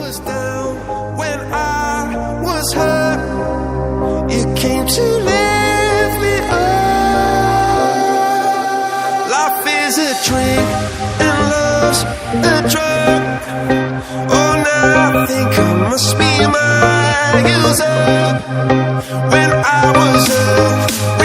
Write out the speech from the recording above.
was down, when I was hurt, you came to lift me up. Life is a drink and love's a drug. Oh, now I think I must be my user. When I was up,